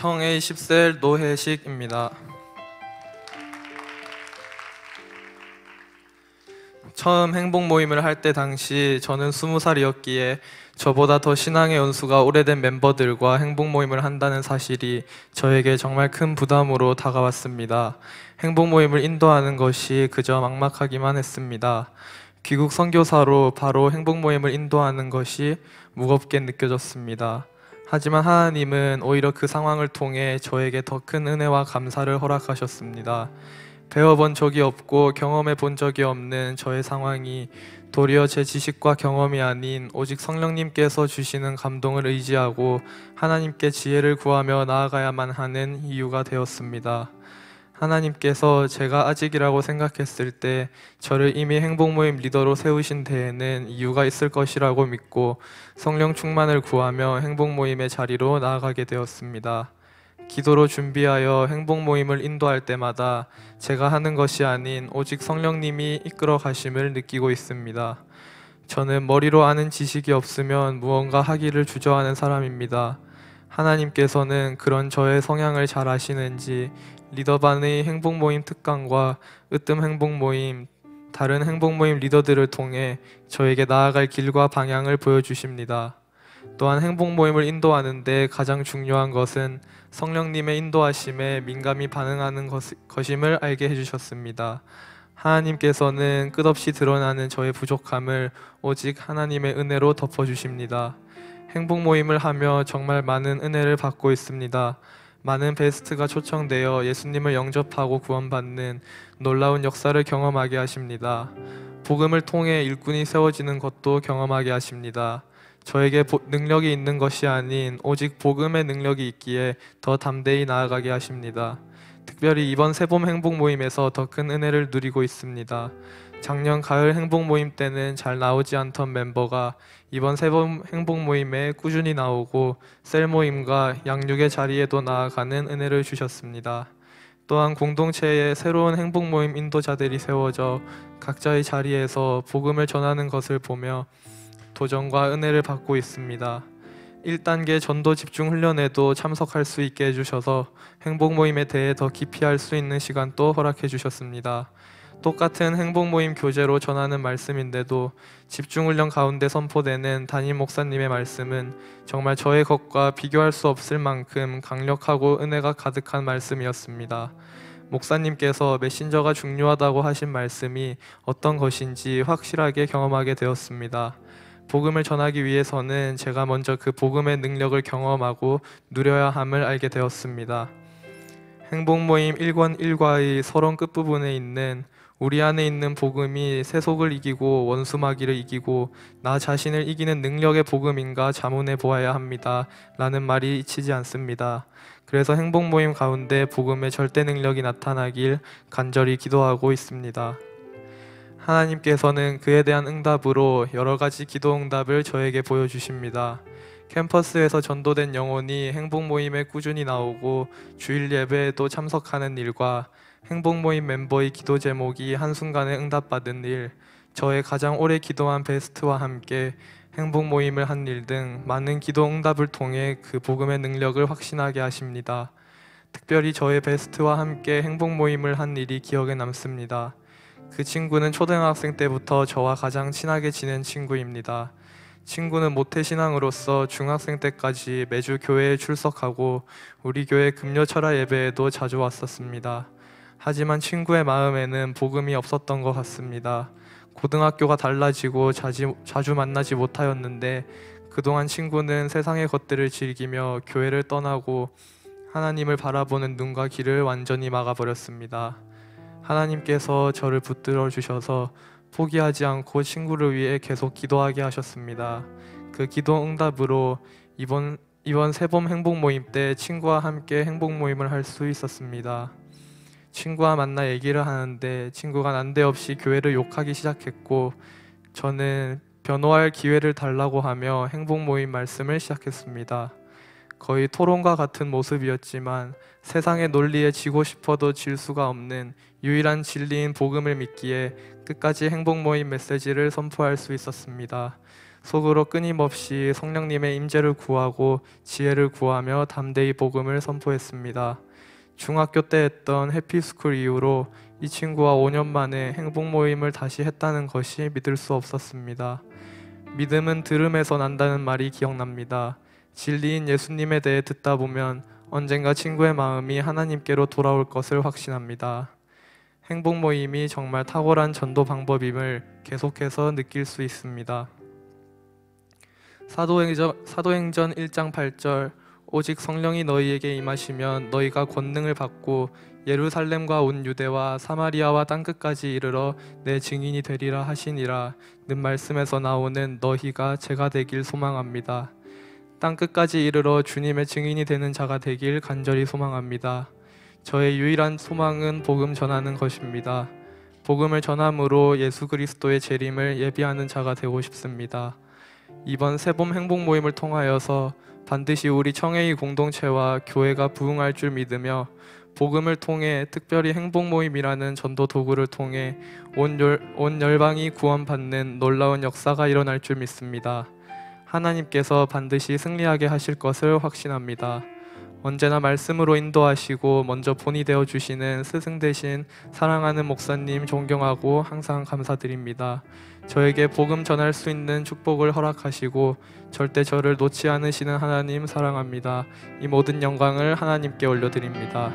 청A 10셀 노혜식입니다. 처음 행복 모임을 할 때 당시 저는 20살이었기에 저보다 더 신앙의 연수가 오래된 멤버들과 행복 모임을 한다는 사실이 저에게 정말 큰 부담으로 다가왔습니다. 행복 모임을 인도하는 것이 그저 막막하기만 했습니다. 귀국 선교사로 바로 행복 모임을 인도하는 것이 무겁게 느껴졌습니다. 하지만 하나님은 오히려 그 상황을 통해 저에게 더 큰 은혜와 감사를 허락하셨습니다. 배워본 적이 없고 경험해 본 적이 없는 저의 상황이 도리어 제 지식과 경험이 아닌 오직 성령님께서 주시는 감동을 의지하고 하나님께 지혜를 구하며 나아가야만 하는 이유가 되었습니다. 하나님께서 제가 아직이라고 생각했을 때 저를 이미 행복모임 리더로 세우신 데에는 이유가 있을 것이라고 믿고 성령 충만을 구하며 행복모임의 자리로 나아가게 되었습니다. 기도로 준비하여 행복모임을 인도할 때마다 제가 하는 것이 아닌 오직 성령님이 이끌어 가심을 느끼고 있습니다. 저는 머리로 아는 지식이 없으면 무언가 하기를 주저하는 사람입니다. 하나님께서는 그런 저의 성향을 잘 아시는지 리더반의 행복모임 특강과 으뜸 행복모임, 다른 행복모임 리더들을 통해 저에게 나아갈 길과 방향을 보여주십니다. 또한 행복모임을 인도하는데 가장 중요한 것은 성령님의 인도하심에 민감히 반응하는 것임을 알게 해주셨습니다. 하나님께서는 끝없이 드러나는 저의 부족함을 오직 하나님의 은혜로 덮어주십니다. 행복모임을 하며 정말 많은 은혜를 받고 있습니다. 많은 베스트가 초청되어 예수님을 영접하고 구원받는 놀라운 역사를 경험하게 하십니다. 복음을 통해 일꾼이 세워지는 것도 경험하게 하십니다. 저에게 능력이 있는 것이 아닌 오직 복음의 능력이 있기에 더 담대히 나아가게 하십니다. 특별히 이번 새봄 행복 모임에서 더 큰 은혜를 누리고 있습니다. 작년 가을 행복 모임 때는 잘 나오지 않던 멤버가 이번 새봄 행복 모임에 꾸준히 나오고 셀 모임과 양육의 자리에도 나아가는 은혜를 주셨습니다. 또한 공동체에 새로운 행복 모임 인도자들이 세워져 각자의 자리에서 복음을 전하는 것을 보며 도전과 은혜를 받고 있습니다. 1단계 전도 집중 훈련에도 참석할 수 있게 해주셔서 행복 모임에 대해 더 깊이 알 수 있는 시간도 허락해 주셨습니다. 똑같은 행복 모임 교재로 전하는 말씀인데도 집중 훈련 가운데 선포되는 담임 목사님의 말씀은 정말 저의 것과 비교할 수 없을 만큼 강력하고 은혜가 가득한 말씀이었습니다. 목사님께서 메신저가 중요하다고 하신 말씀이 어떤 것인지 확실하게 경험하게 되었습니다. 복음을 전하기 위해서는 제가 먼저 그 복음의 능력을 경험하고 누려야 함을 알게 되었습니다. 행복모임 1권 1과의 서론 끝부분에 있는 우리 안에 있는 복음이 세속을 이기고 원수마귀를 이기고 나 자신을 이기는 능력의 복음인가 자문해 보아야 합니다 라는 말이 잊히지 않습니다. 그래서 행복모임 가운데 복음의 절대 능력이 나타나길 간절히 기도하고 있습니다. 하나님께서는 그에 대한 응답으로 여러 가지 기도 응답을 저에게 보여주십니다. 캠퍼스에서 전도된 영혼이 행복 모임에 꾸준히 나오고 주일 예배에도 참석하는 일과 행복 모임 멤버의 기도 제목이 한순간에 응답받은 일, 저의 가장 오래 기도한 베스트와 함께 행복 모임을 한 일 등 많은 기도 응답을 통해 그 복음의 능력을 확신하게 하십니다. 특별히 저의 베스트와 함께 행복 모임을 한 일이 기억에 남습니다. 그 친구는 초등학생 때부터 저와 가장 친하게 지낸 친구입니다. 친구는 모태신앙으로서 중학생 때까지 매주 교회에 출석하고 우리 교회 금요철야 예배에도 자주 왔었습니다. 하지만 친구의 마음에는 복음이 없었던 것 같습니다. 고등학교가 달라지고 자주 만나지 못하였는데 그동안 친구는 세상의 것들을 즐기며 교회를 떠나고 하나님을 바라보는 눈과 귀를 완전히 막아버렸습니다. 하나님께서 저를 붙들어 주셔서 포기하지 않고 친구를 위해 계속 기도하게 하셨습니다. 그 기도 응답으로 이번 새봄 행복 모임 때 친구와 함께 행복 모임을 할 수 있었습니다. 친구와 만나 얘기를 하는데 친구가 난데없이 교회를 욕하기 시작했고 저는 변호할 기회를 달라고 하며 행복 모임 말씀을 시작했습니다. 거의 토론과 같은 모습이었지만 세상의 논리에 지고 싶어도 질 수가 없는 유일한 진리인 복음을 믿기에 끝까지 행복 모임 메시지를 선포할 수 있었습니다. 속으로 끊임없이 성령님의 임재를 구하고 지혜를 구하며 담대히 복음을 선포했습니다. 중학교 때 했던 해피스쿨 이후로 이 친구와 5년 만에 행복 모임을 다시 했다는 것이 믿을 수 없었습니다. 믿음은 들음에서 난다는 말이 기억납니다. 진리인 예수님에 대해 듣다 보면 언젠가 친구의 마음이 하나님께로 돌아올 것을 확신합니다. 행복 모임이 정말 탁월한 전도 방법임을 계속해서 느낄 수 있습니다. 사도행전 1장 8절 오직 성령이 너희에게 임하시면 너희가 권능을 받고 예루살렘과 온 유대와 사마리아와 땅끝까지 이르러 내 증인이 되리라 하시니라 는 말씀에서 나오는 너희가 제가 되길 소망합니다. 땅끝까지 이르러 주님의 증인이 되는 자가 되길 간절히 소망합니다. 저의 유일한 소망은 복음 전하는 것입니다. 복음을 전함으로 예수 그리스도의 재림을 예비하는 자가 되고 싶습니다. 이번 새봄 행복 모임을 통하여서 반드시 우리 청해이 공동체와 교회가 부흥할 줄 믿으며 복음을 통해 특별히 행복 모임이라는 전도 도구를 통해 온 열방이 구원받는 놀라운 역사가 일어날 줄 믿습니다. 하나님께서 반드시 승리하게 하실 것을 확신합니다. 언제나 말씀으로 인도하시고 먼저 본이 되어주시는 스승 되신 사랑하는 목사님 존경하고 항상 감사드립니다. 저에게 복음 전할 수 있는 축복을 허락하시고 절대 저를 놓지 않으시는 하나님 사랑합니다. 이 모든 영광을 하나님께 올려드립니다.